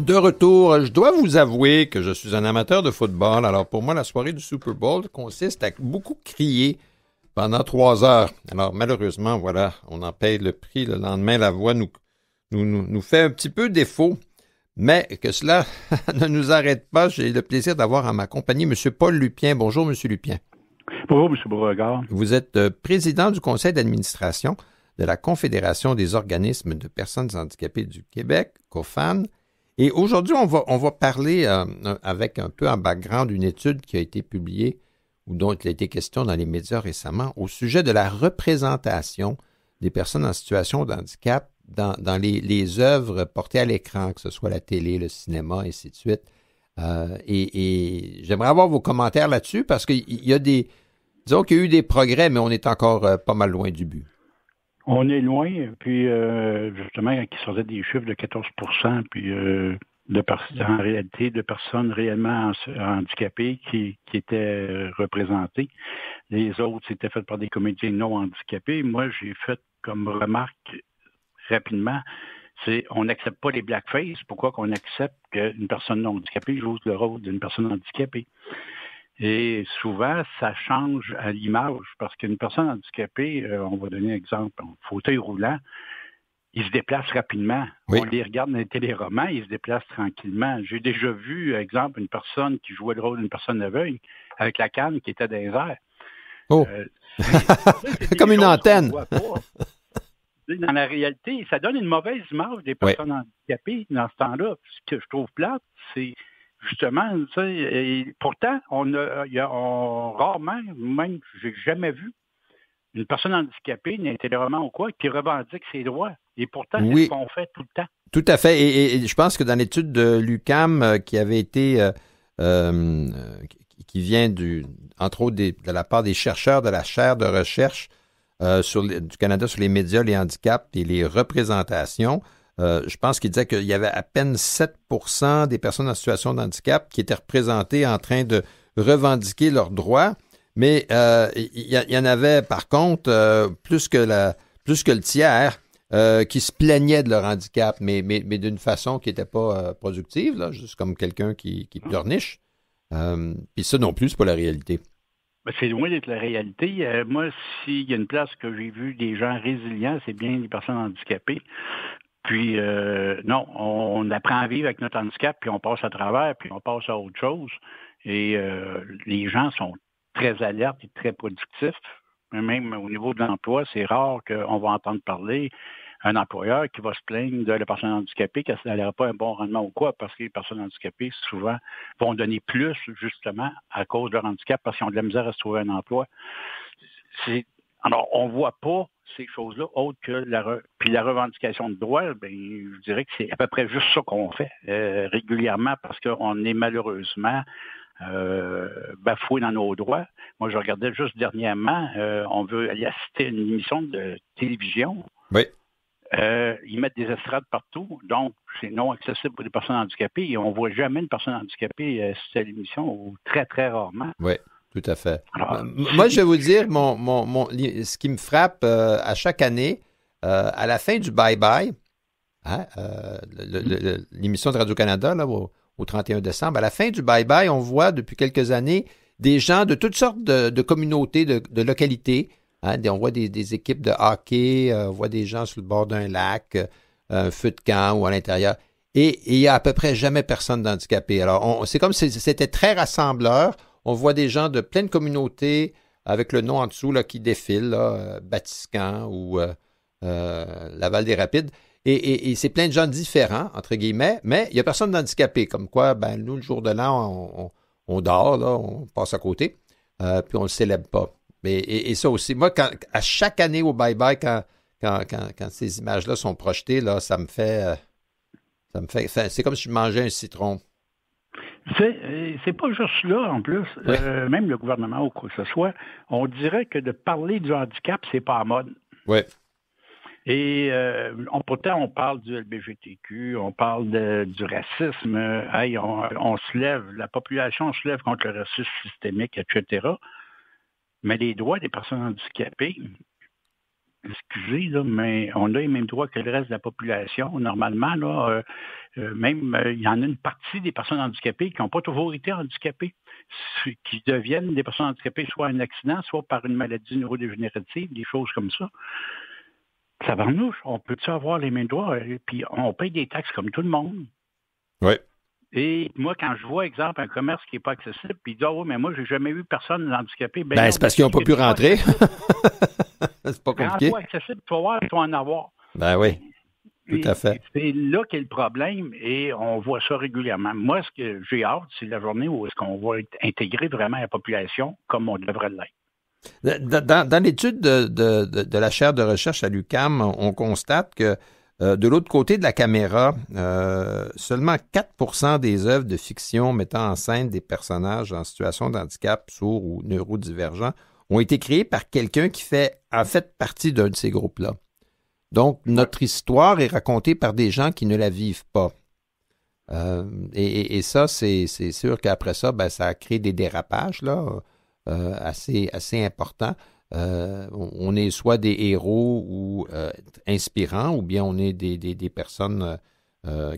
De retour, je dois vous avouer que je suis un amateur de football. Alors pour moi, la soirée du Super Bowl consiste à beaucoup crier pendant 3 heures. Alors malheureusement, voilà, on en paye le prix. Le lendemain, la voix nous fait un petit peu défaut. Mais que cela ne nous arrête pas. J'ai le plaisir d'avoir à ma compagnie M. Paul Lupien. Bonjour, M. Lupien. Bonjour, M. Beauregard. Vous êtes président du conseil d'administration de la Confédération des organismes de personnes handicapées du Québec, COFAN. Et aujourd'hui, on va parler avec un peu en background d'une étude qui a été publiée ou dont il a été question dans les médias récemment au sujet de la représentation des personnes en situation de handicap dans les œuvres portées à l'écran, que ce soit la télé, le cinéma, et ainsi de suite. Et j'aimerais avoir vos commentaires là-dessus parce qu'il y a disons qu'il y a eu des progrès, mais on est encore pas mal loin du but. On est loin, puis justement, quand il sortait des chiffres de 14 puis en réalité, de personnes réellement handicapées qui étaient représentées. Les autres, c'était fait par des comédiens non handicapés. Moi, j'ai fait comme remarque rapidement, on n'accepte pas les blackface. Pourquoi qu'on accepte qu'une personne non handicapée joue le rôle d'une personne handicapée? Et souvent, ça change à l'image parce qu'une personne handicapée, on va donner un exemple, en fauteuil roulant, il se déplace rapidement. Oui. On les regarde dans les téléromans, ils se déplacent tranquillement. J'ai déjà vu, exemple, une personne qui jouait le rôle d'une personne aveugle avec la canne qui était dans les airs. Oh! Comme une antenne. Dans la réalité, ça donne une mauvaise image des personnes handicapées dans ce temps-là. Ce que je trouve plate, c'est justement, tu sais, et pourtant, rarement, même, j'ai jamais vu une personne handicapée, d'un téléroman ou quoi, qui revendique ses droits. Et pourtant, c'est ce qu'on fait tout le temps. Tout à fait. Et je pense que dans l'étude de l'UQAM qui avait été, qui vient entre autres de la part des chercheurs de la chaire de recherche du Canada sur les médias, les handicaps et les représentations, je pense qu'il disait qu'il y avait à peine 7% des personnes en situation de handicap qui étaient représentées en train de revendiquer leurs droits. Mais il y en avait, par contre, plus que le tiers qui se plaignaient de leur handicap, mais d'une façon qui n'était pas productive, là, juste comme quelqu'un qui pleurniche. Puis ça non plus, c'est pas la réalité. Ben, c'est loin d'être la réalité. Moi, s'il y a une place que j'ai vu des gens résilients, c'est bien les personnes handicapées. Puis, non, on apprend à vivre avec notre handicap, puis on passe à travers, puis on passe à autre chose. Et les gens sont très alertes et très productifs. Même au niveau de l'emploi, c'est rare qu'on va entendre parler un employeur qui va se plaindre de la personne handicapée qu'elle n'aurait pas un bon rendement ou quoi, parce que les personnes handicapées, souvent, vont donner plus, justement, à cause de leur handicap, parce qu'ils ont de la misère à se trouver un emploi. Alors, on ne voit pas ces choses-là, autres que puis la revendication de droits, ben, je dirais que c'est à peu près juste ça qu'on fait régulièrement, parce qu'on est malheureusement bafoué dans nos droits. Moi, je regardais juste dernièrement, on veut aller assister à une émission de télévision. Oui. Ils mettent des estrades partout, donc c'est non accessible pour les personnes handicapées et on ne voit jamais une personne handicapée assister à l'émission, ou très, très rarement. Oui, tout à fait. Alors, moi, je vais vous dire, ce qui me frappe à chaque année, à la fin du Bye-Bye, hein, l'émission de Radio-Canada, là, au 31 décembre, à la fin du Bye-Bye, on voit depuis quelques années des gens de toutes sortes de communautés, de localités. Hein, on voit des équipes de hockey, on voit des gens sur le bord d'un lac, un feu de camp ou à l'intérieur. Et il n'y a à peu près jamais personne d'handicapé. Alors, c'est comme si c'était très rassembleur. On voit des gens de plein de communautés avec le nom en dessous là, qui défilent, là, Batiscan ou Laval-des-Rapides. Et c'est plein de gens différents, entre guillemets, mais il n'y a personne d'handicapé. Comme quoi, ben nous, le jour de l'an, on dort, là, on passe à côté, puis on ne le célèbre pas. Et ça aussi, moi, à chaque année au Bye-Bye, quand ces images-là sont projetées, là, ça me fait c'est comme si je mangeais un citron. C'est pas juste là, en plus. Oui. Même le gouvernement ou quoi que ce soit, on dirait que de parler du handicap, c'est pas à mode. Oui. Et pourtant, on parle du LGBTQ, on parle du racisme. On se lève, la population se lève contre le racisme systémique, etc. Mais les droits des personnes handicapées, excusez, là, mais on a les mêmes droits que le reste de la population. Normalement, là, il y en a une partie des personnes handicapées qui n'ont pas toujours été handicapées, qui deviennent des personnes handicapées soit un accident, soit par une maladie neurodégénérative, des choses comme ça. Ça va nous, on peut-tu avoir les mêmes droits? Puis on paye des taxes comme tout le monde. Oui. Et moi, quand je vois, exemple, un commerce qui n'est pas accessible, puis il dit, mais moi, j'ai jamais vu personne handicapé. C'est parce qu'ils n'ont pas pu rentrer. C'est pas compliqué. Quand pas accessible, tu vas voir, tu vas en avoir. Ben oui, tout à fait. C'est là qu'est le problème et on voit ça régulièrement. Moi, ce que j'ai hâte, c'est la journée où est-ce qu'on va intégrer vraiment la population comme on devrait l'être. Dans l'étude de la chaire de recherche à l'UQAM, on constate que de l'autre côté de la caméra, seulement 4% des œuvres de fiction mettant en scène des personnages en situation de handicap, sourds ou neurodivergents, ont été créées par quelqu'un qui fait en fait partie d'un de ces groupes-là. Donc, notre histoire est racontée par des gens qui ne la vivent pas. Et ça, c'est sûr qu'après ça, ça a créé des dérapages là, assez importants. On est soit des héros ou inspirants, ou bien on est des personnes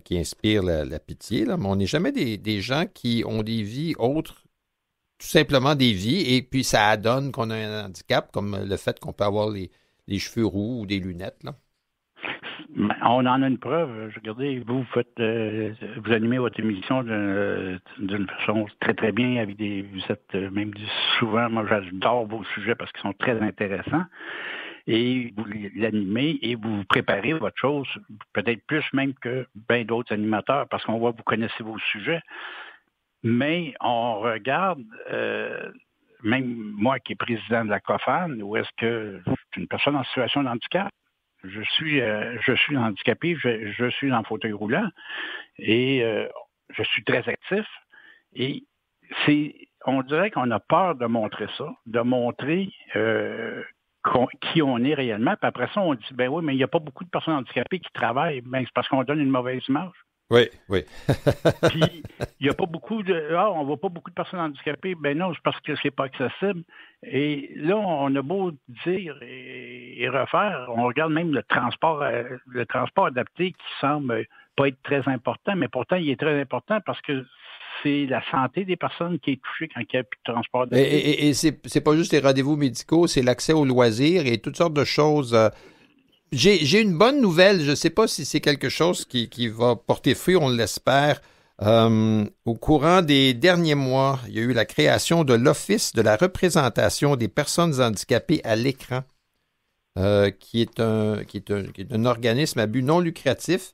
qui inspirent la pitié, là, mais on n'est jamais des gens qui ont des vies autres, tout simplement des vies, et puis ça adonne qu'on a un handicap, comme le fait qu'on peut avoir les cheveux roux ou des lunettes, là. On en a une preuve. Regardez, vous animez votre émission d'une façon très, très bien. Vous êtes même souvent, moi j'adore vos sujets parce qu'ils sont très intéressants. Et vous l'animez et vous préparez votre chose, peut-être plus même que bien d'autres animateurs, parce qu'on voit que vous connaissez vos sujets. Mais on regarde, même moi qui est président de la COFAN, où est-ce que je suis une personne en situation de handicap, je suis handicapé, je suis en fauteuil roulant et je suis très actif. Et on dirait qu'on a peur de montrer ça, de montrer qui on est réellement. Puis après ça, on dit, oui, mais il n'y a pas beaucoup de personnes handicapées qui travaillent. C'est parce qu'on donne une mauvaise image. Oui. Puis, il n'y a pas beaucoup on voit pas beaucoup de personnes handicapées. Non, c'est parce que c'est pas accessible. Et là, on a beau dire et refaire, on regarde même le transport adapté qui semble pas être très important, mais pourtant, il est très important parce que c'est la santé des personnes qui est touchée quand il n'y a plus de transport adapté. Et c'est pas juste les rendez-vous médicaux, c'est l'accès aux loisirs et toutes sortes de choses. J'ai une bonne nouvelle. Je ne sais pas si c'est quelque chose qui va porter fruit, on l'espère. Au courant des derniers mois, il y a eu la création de l'Office de la représentation des personnes handicapées à l'écran, qui est un organisme à but non lucratif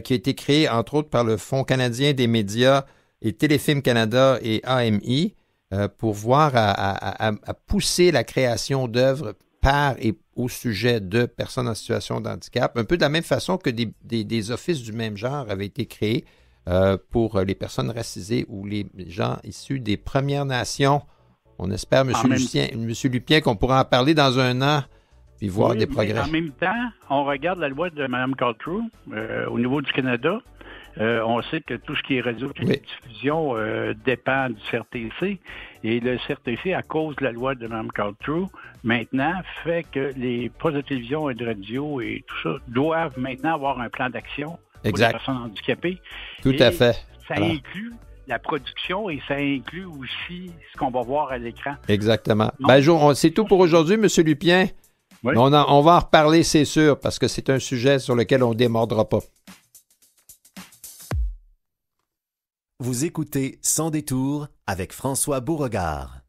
qui a été créé, entre autres, par le Fonds canadien des médias et Téléfilm Canada et AMI pour voir à pousser la création d'œuvres par et au sujet de personnes en situation de handicap, un peu de la même façon que des offices du même genre avaient été créés pour les personnes racisées ou les gens issus des Premières Nations. On espère, M. Lupien, qu'on pourra en parler dans un an puis voir des progrès. En même temps, on regarde la loi de Mme Caltroux au niveau du Canada. On sait que tout ce qui est radio-diffusion dépend du CRTC. Et le CRTC, à cause de la loi de Mme Caltroux, maintenant, fait que les postes de télévision et de radio et tout ça doivent maintenant avoir un plan d'action pour les personnes handicapées. Tout à fait. Ça inclut la production et ça inclut aussi ce qu'on va voir à l'écran. Exactement. C'est tout pour aujourd'hui, M. Lupien. Oui. On va en reparler, c'est sûr, parce que c'est un sujet sur lequel on ne démordra pas. Vous écoutez Sans détour avec François Beauregard.